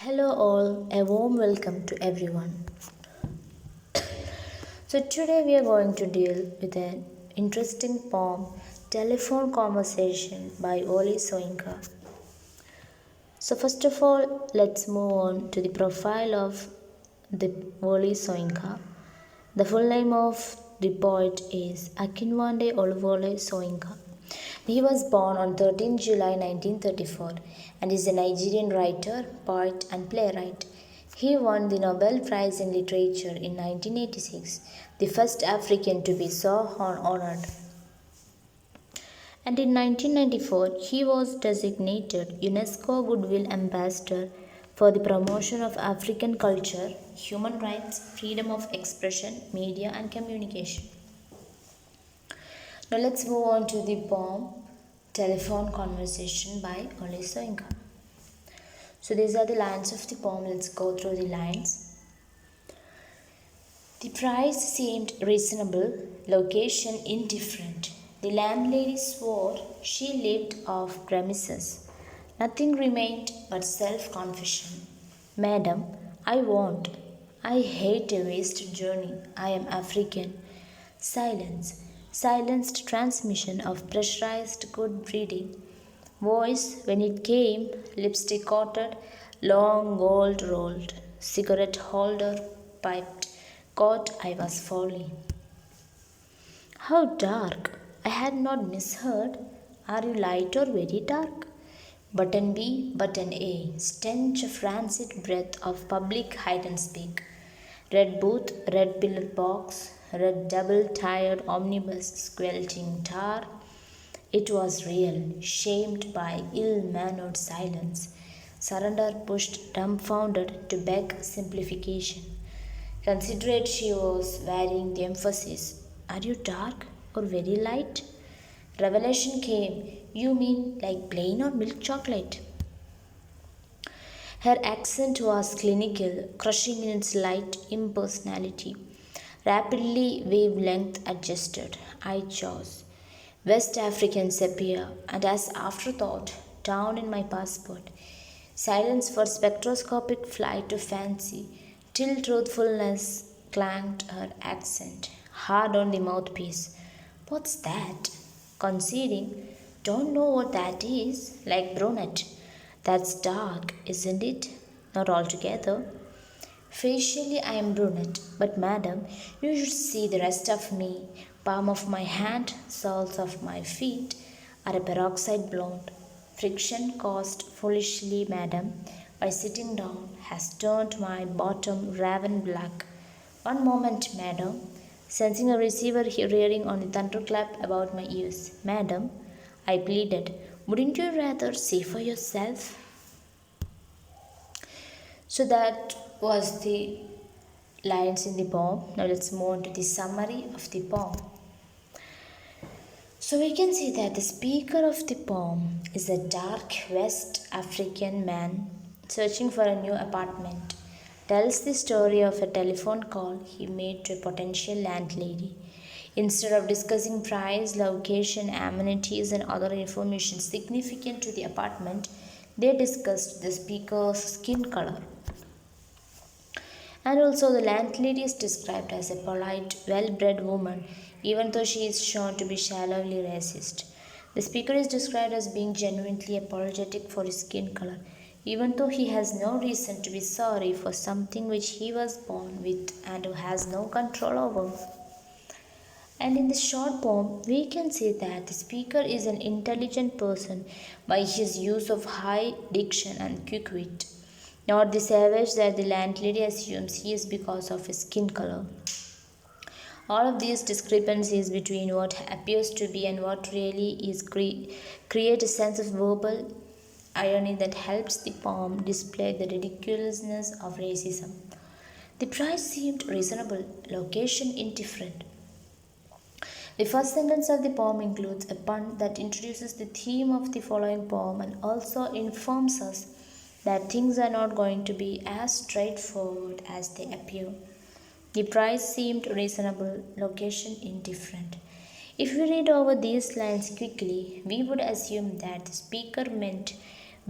Hello, all, a warm welcome to everyone. So, today we are going to deal with an interesting poem, Telephone Conversation by Oli Soyinka. So, first of all, let's move on to the profile of the Oli Soyinka. The full name of the poet is Akinwande Oluvole Soyinka. He was born on 13 July 1934 and is a Nigerian writer, poet, and playwright. He won the Nobel Prize in Literature in 1986, the first African to be so honored. And in 1994, he was designated UNESCO Goodwill Ambassador for the promotion of African culture, human rights, freedom of expression, media, and communication. Now let's move on to the poem Telephone Conversation by Oli Soyinka. So these are the lines of the poem. Let's go through the lines. The price seemed reasonable, location indifferent. The landlady swore she lived off premises. Nothing remained but self-confession. Madam, I won't. I hate a wasted journey. I am African. Silence. Silenced transmission of pressurized good breeding. Voice, when it came, lipstick coated, long gold rolled, cigarette holder piped, caught I was falling. How dark! I had not misheard. Are you light or very dark? Button B, button A, stench of rancid breath of public hide and speak. Red booth, red pillar box, red double tired omnibus squelching tar. It was real, shamed by ill mannered silence. Surrender pushed dumbfounded to beg simplification. Considerate she was varying the emphasis. Are you dark or very light? Revelation came. You mean like plain or milk chocolate? Her accent was clinical, crushing in its light impersonality. Rapidly wavelength adjusted. I chose West African sepia, and as afterthought, down in my passport. Silence for spectroscopic flight of fancy, till truthfulness clanged her accent, hard on the mouthpiece. What's that? Conceding, don't know what that is, like brunette. That's dark, isn't it? Not altogether. Facially, I am brunette, but madam, you should see the rest of me. Palm of my hand, soles of my feet are a peroxide blonde. Friction caused foolishly, madam, by sitting down has turned my bottom raven black. One moment, madam, sensing a receiver rearing on the thunderclap about my ears. Madam, I pleaded, wouldn't you rather see for yourself? So that was the lines in the poem. Now let's move on to the summary of the poem. So we can see that the speaker of the poem is a dark West African man searching for a new apartment. Tells the story of a telephone call he made to a potential landlady. Instead of discussing price, location, amenities, and other information significant to the apartment, they discussed the speaker's skin color. And also, the landlady is described as a polite, well bred woman, even though she is shown to be shallowly racist. The speaker is described as being genuinely apologetic for his skin color, even though he has no reason to be sorry for something which he was born with and has no control over. And in this short poem, we can see that the speaker is an intelligent person by his use of high diction and quick wit, not the savage that the landlady assumes he is because of his skin color. All of these discrepancies between what appears to be and what really is create a sense of verbal irony that helps the poem display the ridiculousness of racism. The price seemed reasonable, location indifferent. The first sentence of the poem includes a pun that introduces the theme of the following poem and also informs us that things are not going to be as straightforward as they appear. The price seemed reasonable, location indifferent. If we read over these lines quickly, we would assume that the speaker meant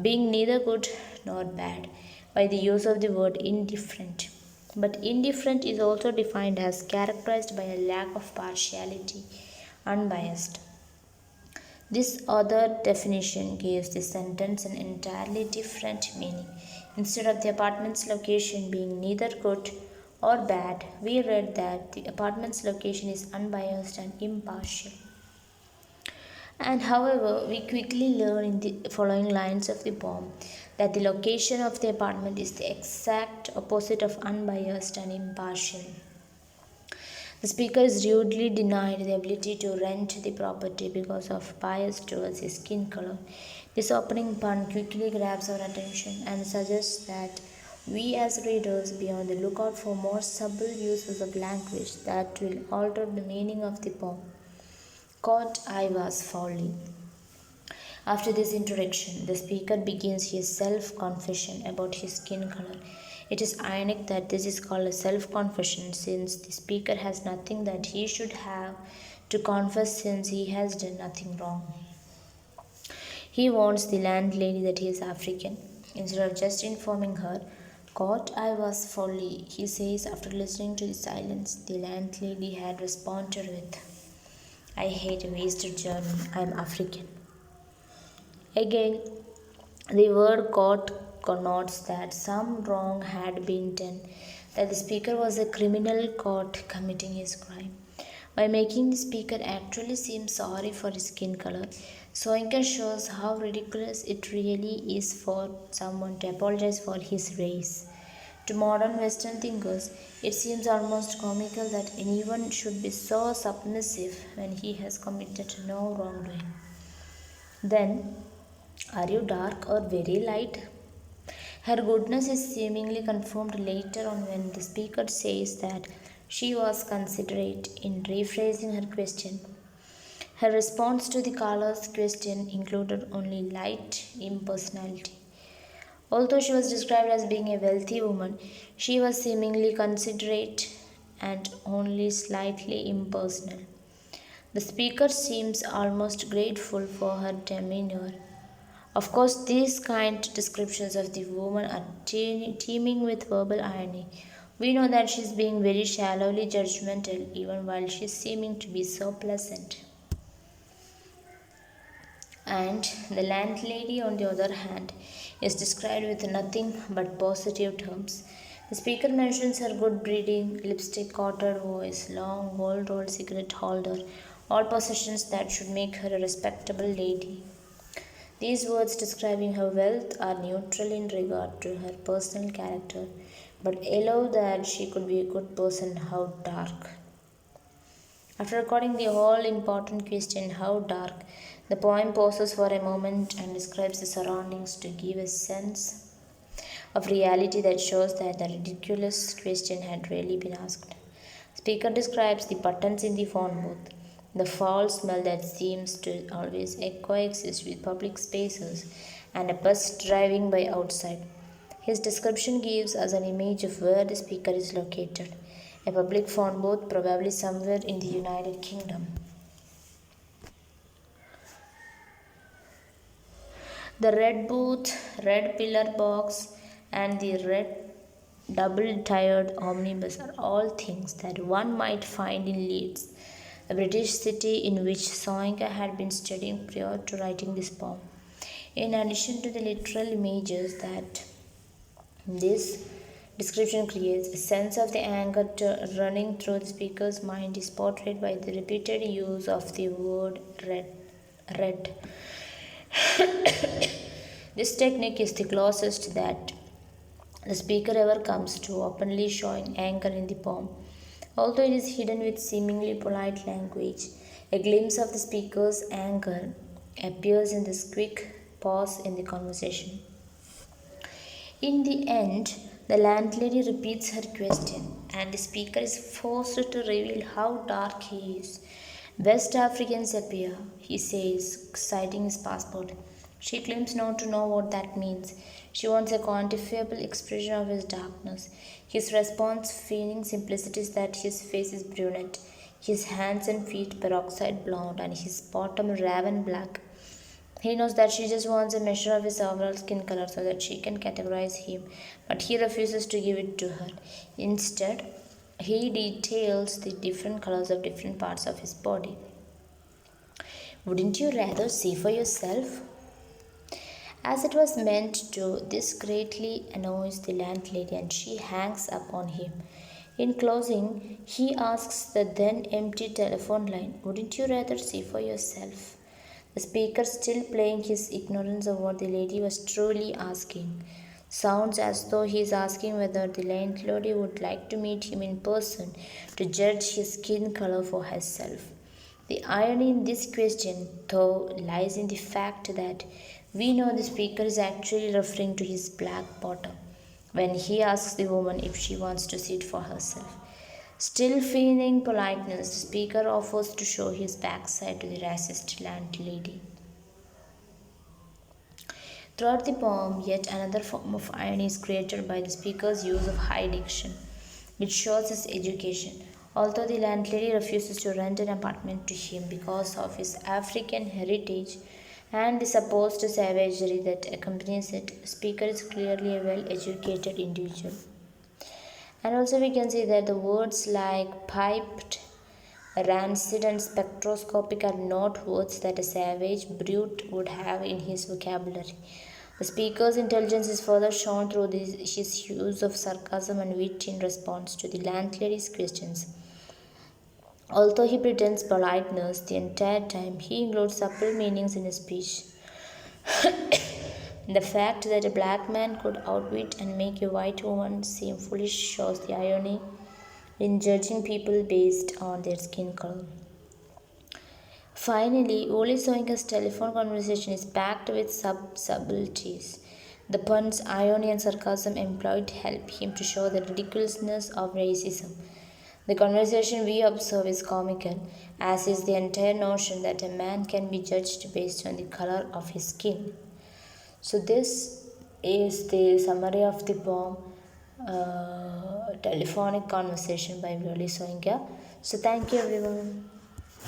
being neither good nor bad by the use of the word indifferent. But indifferent is also defined as characterized by a lack of partiality, unbiased. This other definition gives the sentence an entirely different meaning. Instead of the apartment's location being neither good or bad, we read that the apartment's location is unbiased and impartial. And however, we quickly learn in the following lines of the poem that the location of the apartment is the exact opposite of unbiased and impartial. The speaker is rudely denied the ability to rent the property because of bias towards his skin color. This opening pun quickly grabs our attention and suggests that we as readers be on the lookout for more subtle uses of language that will alter the meaning of the poem. Caught I was folly. After this introduction, the speaker begins his self confession about his skin color. It is ironic that this is called a self confession since the speaker has nothing that he should have to confess since he has done nothing wrong. He warns the landlady that he is African. Instead of just informing her, "Caught I was folly," he says after listening to the silence the landlady had responded with, "I hate a wasted journey, I am African." Again, the word caught connotes that some wrong had been done, that the speaker was a criminal caught committing his crime. By making the speaker actually seem sorry for his skin color, Soinka shows how ridiculous it really is for someone to apologize for his race. To modern Western thinkers, it seems almost comical that anyone should be so submissive when he has committed no wrongdoing. Then, are you dark or very light? Her goodness is seemingly confirmed later on when the speaker says that she was considerate in rephrasing her question. Her response to the caller's question included only light impersonality. Although she was described as being a wealthy woman, she was seemingly considerate and only slightly impersonal. The speaker seems almost grateful for her demeanor. Of course, these kind descriptions of the woman are teeming with verbal irony. We know that she is being very shallowly judgmental even while she is seeming to be so pleasant. And the landlady, on the other hand, is described with nothing but positive terms. The speaker mentions her good breeding, lipstick coated voice, long, well rolled cigarette holder, all possessions that should make her a respectable lady. These words describing her wealth are neutral in regard to her personal character, but allow that she could be a good person. How dark? After recording the all important question, how dark, the poem pauses for a moment and describes the surroundings to give a sense of reality that shows that the ridiculous question had really been asked. Speaker describes the buttons in the phone booth, the foul smell that seems to always coexist with public spaces, and a bus driving by outside. His description gives us an image of where the speaker is located, a public phone booth, probably somewhere in the United Kingdom. The red booth, red pillar box, and the red double tired omnibus are all things that one might find in Leeds, a British city in which Soinka had been studying prior to writing this poem. In addition to the literal images that this description creates, a sense of the anger running through the speaker's mind is portrayed by the repeated use of the word red. Red. This technique is the closest that the speaker ever comes to openly showing anger in the poem. Although it is hidden with seemingly polite language, a glimpse of the speaker's anger appears in this quick pause in the conversation. In the end, the landlady repeats her question, and the speaker is forced to reveal how dark he is. West Africans appear, he says, citing his passport. She claims not to know what that means. She wants a quantifiable expression of his darkness. His response, feigning simplicity, is that his face is brunette, his hands and feet peroxide blonde, and his bottom raven black. He knows that she just wants a measure of his overall skin color so that she can categorize him, but he refuses to give it to her. Instead, he details the different colors of different parts of his body. Wouldn't you rather see for yourself? As it was meant to, this greatly annoys the landlady and she hangs up on him. In closing, he asks the then empty telephone line, wouldn't you rather see for yourself? The speaker, still playing his ignorance of what the lady was truly asking, sounds as though he is asking whether the landlady would like to meet him in person to judge his skin color for herself. The irony in this question, though, lies in the fact that we know the speaker is actually referring to his black bottom when he asks the woman if she wants to see it for herself. Still feigning politeness, the speaker offers to show his backside to the racist landlady. Throughout the poem, yet another form of irony is created by the speaker's use of high diction. It shows his education. Although the landlady refuses to rent an apartment to him because of his African heritage and the supposed savagery that accompanies it, the speaker is clearly a well educated individual. And also, we can see that the words like piped, rancid, and spectroscopic are not words that a savage brute would have in his vocabulary. The speaker's intelligence is further shown through his use of sarcasm and wit in response to the landlady's questions. Although he pretends politeness the entire time, he includes subtle meanings in his speech. The fact that a black man could outwit and make a white woman seem foolish shows the irony in judging people based on their skin color. Finally, Oli Soinka's telephone conversation is packed with subtleties. The puns, irony, and sarcasm employed help him to show the ridiculousness of racism. The conversation we observe is comical, as is the entire notion that a man can be judged based on the color of his skin. So, this is the summary of the poem Telephonic Conversation by Viola Soinka. So, thank you everyone.